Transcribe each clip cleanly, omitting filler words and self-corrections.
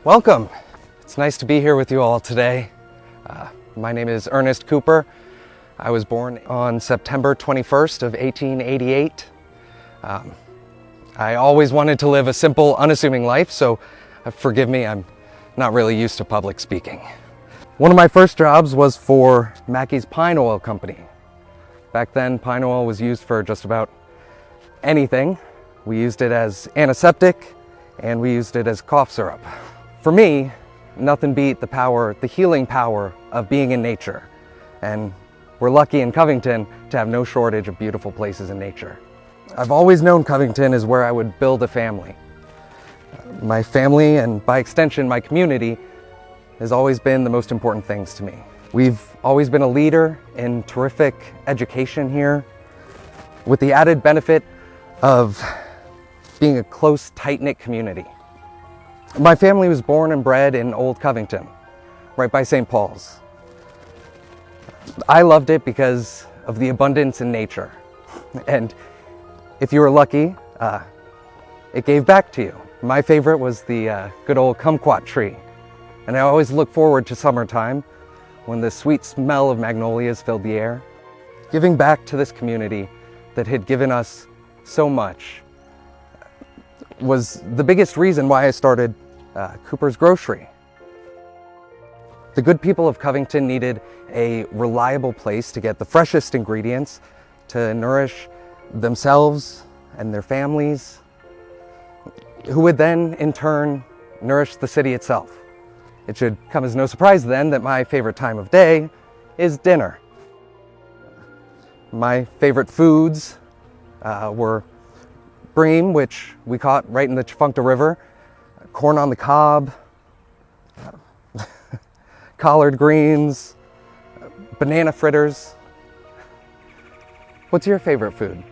Welcome. It's nice to be here with you all today. My name is Ernest Cooper. I was born on September 21st of 1888. I always wanted to live a simple, unassuming life, so forgive me, I'm not really used to public speaking. One of my first jobs was for Mackey's Pine Oil Company. Back then, pine oil was used for just about anything. We used it as antiseptic, and we used it as cough syrup. For me, nothing beat the healing power of being in nature. And we're lucky in Covington to have no shortage of beautiful places in nature. I've always known Covington is where I would build a family. My family, and by extension my community, has always been the most important things to me. We've always been a leader in terrific education here, with the added benefit of being a close, tight-knit community. My family was born and bred in Old Covington, right by St. Paul's. I loved it because of the abundance in nature. And if you were lucky, it gave back to you. My favorite was the good old kumquat tree. And I always look forward to summertime when the sweet smell of magnolias filled the air. Giving back to this community that had given us so much was the biggest reason why I started Cooper's Grocery. The good people of Covington needed a reliable place to get the freshest ingredients to nourish themselves and their families, who would then in turn nourish the city itself. It should come as no surprise then that my favorite time of day is dinner. My favorite foods were bream, which we caught right in the Tchefuncte River, corn on the cob, collard greens, banana fritters. What's your favorite food?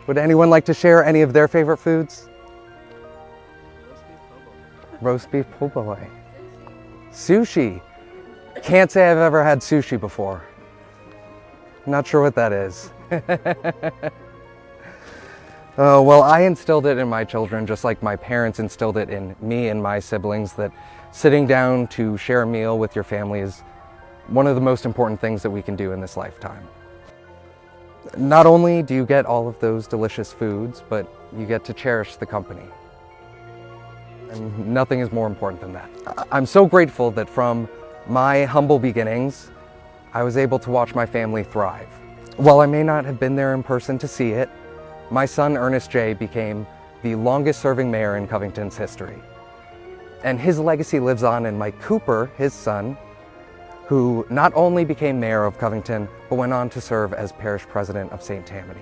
Would anyone like to share any of their favorite foods? Roast beef po' boy. Sushi. Can't say I've ever had sushi before. Not sure what that is. Well, I instilled it in my children just like my parents instilled it in me and my siblings, that sitting down to share a meal with your family is one of the most important things that we can do in this lifetime. Not only do you get all of those delicious foods, but you get to cherish the company. And nothing is more important than that. I'm so grateful that from my humble beginnings, I was able to watch my family thrive. While I may not have been there in person to see it, my son Ernest J. became the longest serving mayor in Covington's history. And his legacy lives on in Mike Cooper, his son, who not only became mayor of Covington, but went on to serve as parish president of St. Tammany.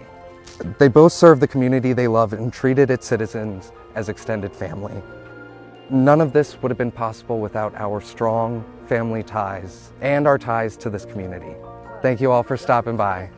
They both served the community they loved and treated its citizens as extended family. None of this would have been possible without our strong family ties and our ties to this community. Thank you all for stopping by.